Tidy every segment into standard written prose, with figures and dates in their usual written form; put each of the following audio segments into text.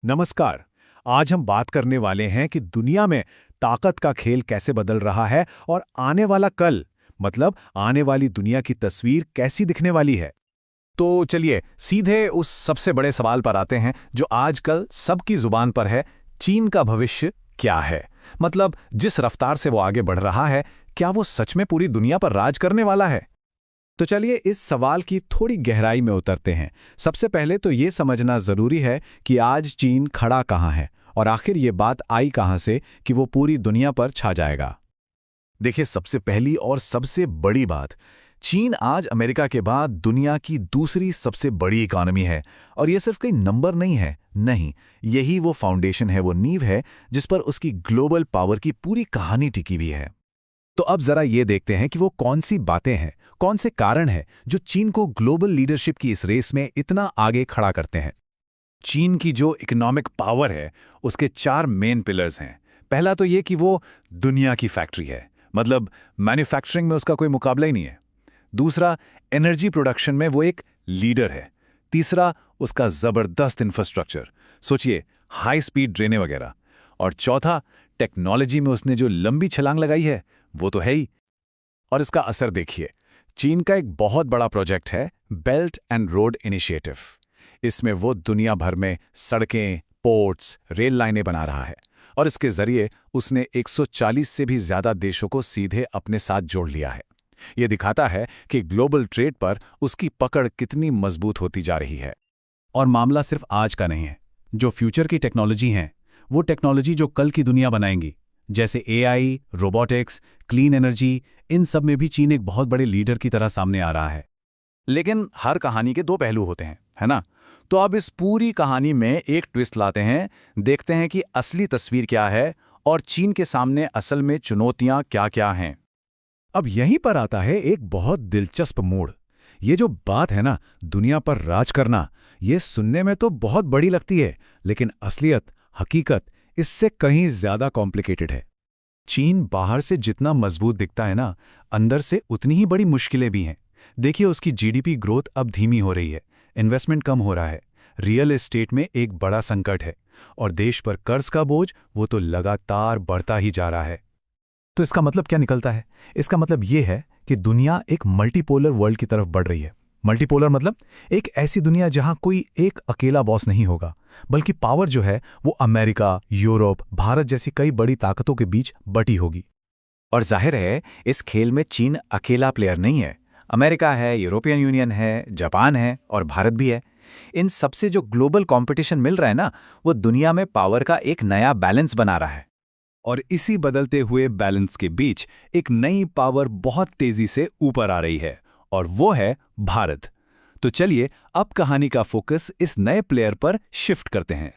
नमस्कार। आज हम बात करने वाले हैं कि दुनिया में ताकत का खेल कैसे बदल रहा है और आने वाला कल, मतलब आने वाली दुनिया की तस्वीर कैसी दिखने वाली है। तो चलिए सीधे उस सबसे बड़े सवाल पर आते हैं जो आजकल सबकी जुबान पर है। चीन का भविष्य क्या है? मतलब जिस रफ्तार से वो आगे बढ़ रहा है, क्या वो सच में पूरी दुनिया पर राज करने वाला है? तो चलिए इस सवाल की थोड़ी गहराई में उतरते हैं। सबसे पहले तो ये समझना ज़रूरी है कि आज चीन खड़ा कहाँ है और आखिर ये बात आई कहाँ से कि वो पूरी दुनिया पर छा जाएगा। देखिए, सबसे पहली और सबसे बड़ी बात, चीन आज अमेरिका के बाद दुनिया की दूसरी सबसे बड़ी इकॉनमी है। और ये सिर्फ कोई नंबर नहीं है, नहीं, यही वो फाउंडेशन है, वो नींव है जिस पर उसकी ग्लोबल पावर की पूरी कहानी टिकी भी है। तो अब जरा ये देखते हैं कि वो कौन सी बातें हैं, कौन से कारण हैं जो चीन को ग्लोबल लीडरशिप की इस रेस में इतना आगे खड़ा करते हैं। चीन की जो इकोनॉमिक पावर है, उसके चार मेन पिलर्स हैं। पहला तो ये कि वो दुनिया की फैक्ट्री है, मतलब मैन्युफैक्चरिंग में उसका कोई मुकाबला ही नहीं है। दूसरा, एनर्जी प्रोडक्शन में वो एक लीडर है। तीसरा, उसका जबरदस्त इंफ्रास्ट्रक्चर, सोचिए हाई स्पीड ट्रेनें वगैरह। और चौथा, टेक्नोलॉजी में उसने जो लंबी छलांग लगाई है, वो तो है ही। और इसका असर देखिए, चीन का एक बहुत बड़ा प्रोजेक्ट है बेल्ट एंड रोड इनिशिएटिव। इसमें वो दुनिया भर में सड़कें, पोर्ट्स, रेल लाइनें बना रहा है और इसके जरिए उसने 140 से भी ज्यादा देशों को सीधे अपने साथ जोड़ लिया है। ये दिखाता है कि ग्लोबल ट्रेड पर उसकी पकड़ कितनी मजबूत होती जा रही है। और मामला सिर्फ आज का नहीं है। जो फ्यूचर की टेक्नोलॉजी है, वो टेक्नोलॉजी जो कल की दुनिया बनाएंगी, जैसे एआई, रोबोटिक्स, क्लीन एनर्जी, इन सब में भी चीन एक बहुत बड़े लीडर की तरह सामने आ रहा है। लेकिन हर कहानी के दो पहलू होते हैं, है ना? तो अब इस पूरी कहानी में एक ट्विस्ट लाते हैं, देखते हैं कि असली तस्वीर क्या है और चीन के सामने असल में चुनौतियां क्या-क्या हैं। अब यहीं पर आता है एक बहुत दिलचस्प मोड़। ये जो बात है ना, दुनिया पर राज करना, ये सुनने में तो बहुत बड़ी लगती है, लेकिन असलियत, हकीकत इससे कहीं ज्यादा कॉम्प्लिकेटेड है। चीन बाहर से जितना मजबूत दिखता है ना, अंदर से उतनी ही बड़ी मुश्किलें भी हैं। देखिए, उसकी जीडीपी ग्रोथ अब धीमी हो रही है, इन्वेस्टमेंट कम हो रहा है, रियल एस्टेट में एक बड़ा संकट है और देश पर कर्ज का बोझ वो तो लगातार बढ़ता ही जा रहा है। तो इसका मतलब क्या निकलता है? इसका मतलब ये है कि दुनिया एक मल्टीपोलर वर्ल्ड की तरफ बढ़ रही है। मल्टीपोलर मतलब एक ऐसी दुनिया जहां कोई एक अकेला बॉस नहीं होगा, बल्कि पावर जो है वो अमेरिका, यूरोप, भारत जैसी कई बड़ी ताकतों के बीच बटी होगी। और जाहिर है, इस खेल में चीन अकेला प्लेयर नहीं है। अमेरिका है, यूरोपियन यूनियन है, जापान है और भारत भी है। इन सबसे जो ग्लोबल कंपटीशन मिल रहा है ना, वो दुनिया में पावर का एक नया बैलेंस बना रहा है। और इसी बदलते हुए बैलेंस के बीच एक नई पावर बहुत तेजी से ऊपर आ रही है, और वो है भारत। तो चलिए अब कहानी का फोकस इस नए प्लेयर पर शिफ्ट करते हैं।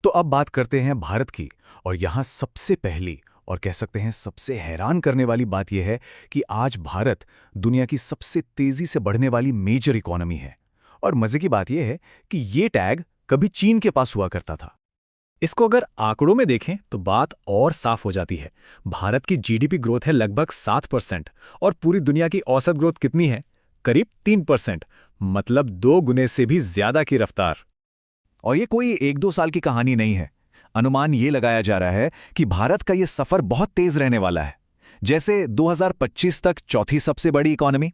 तो अब बात करते हैं भारत की, और यहां सबसे पहली और कह सकते हैं सबसे हैरान करने वाली बात यह है कि आज भारत दुनिया की सबसे तेजी से बढ़ने वाली मेजर इकोनॉमी है। और मजे की बात यह है कि ये टैग कभी चीन के पास हुआ करता था। इसको अगर आंकड़ों में देखें तो बात और साफ हो जाती है। भारत की जीडीपी ग्रोथ है लगभग 7% और पूरी दुनिया की औसत ग्रोथ कितनी है? करीब 3%, मतलब 2 गुने से भी ज्यादा की रफ्तार। और ये कोई 1-2 साल की कहानी नहीं है। अनुमान ये लगाया जा रहा है कि भारत का ये सफर बहुत तेज रहने वाला है। जैसे 2025 तक चौथी सबसे बड़ी इकोनॉमी,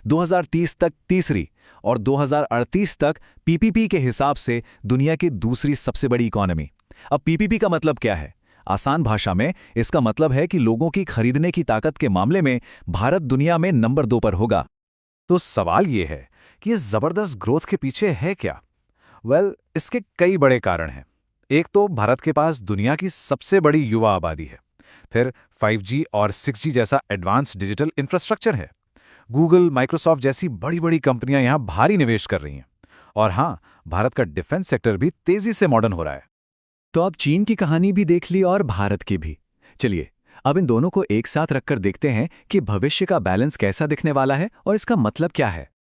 2030 तक तीसरी और 2038 तक पीपीपी के हिसाब से दुनिया की दूसरी सबसे बड़ी इकोनॉमी। अब पीपीपी का मतलब क्या है? आसान भाषा में इसका मतलब है कि लोगों की खरीदने की ताकत के मामले में भारत दुनिया में नंबर 2 पर होगा। तो सवाल यह है कि इस जबरदस्त ग्रोथ के पीछे है क्या? इसके कई बड़े कारण हैं। एक तो भारत के पास दुनिया की सबसे बड़ी युवा आबादी है। फिर 5G और 6G जैसा एडवांस डिजिटल इंफ्रास्ट्रक्चर है। गूगल, माइक्रोसॉफ्ट जैसी बड़ी बड़ी कंपनियां यहां भारी निवेश कर रही हैं। और हां, भारत का डिफेंस सेक्टर भी तेजी से मॉडर्न हो रहा है। तो अब चीन की कहानी भी देख ली और भारत की भी। चलिए अब इन दोनों को एक साथ रखकर देखते हैं कि भविष्य का बैलेंस कैसा दिखने वाला है और इसका मतलब क्या है।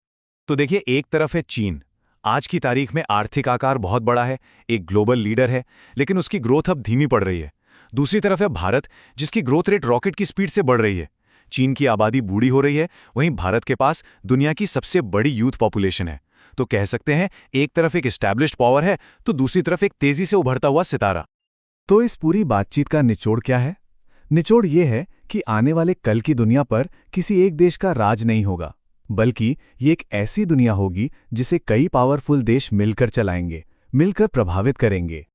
तो देखिए, एक तरफ है चीन। आज की तारीख में आर्थिक आकार बहुत बड़ा है, एक ग्लोबल लीडर है, लेकिन उसकी ग्रोथ अब धीमी पड़ रही है। दूसरी तरफ है भारत, जिसकी ग्रोथ रेट रॉकेट की स्पीड से बढ़ रही है। चीन की आबादी बूढ़ी हो रही है, वहीं भारत के पास दुनिया की सबसे बड़ी यूथ पॉपुलेशन है। तो कह सकते हैं एक तरफ एक एस्टैब्लिश्ड पावर है तो दूसरी तरफ एक तेजी से उभरता हुआ सितारा। तो इस पूरी बातचीत का निचोड़ क्या है? निचोड़ ये है कि आने वाले कल की दुनिया पर किसी एक देश का राज नहीं होगा, बल्कि ये एक ऐसी दुनिया होगी जिसे कई पावरफुल देश मिलकर चलाएंगे, मिलकर प्रभावित करेंगे।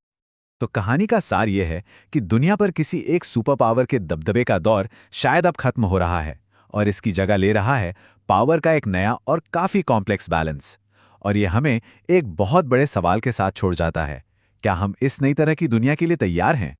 तो कहानी का सार यह है कि दुनिया पर किसी एक सुपर पावर के दबदबे का दौर शायद अब खत्म हो रहा है और इसकी जगह ले रहा है पावर का एक नया और काफी कॉम्प्लेक्स बैलेंस। और ये हमें एक बहुत बड़े सवाल के साथ छोड़ जाता है, क्या हम इस नई तरह की दुनिया के लिए तैयार हैं?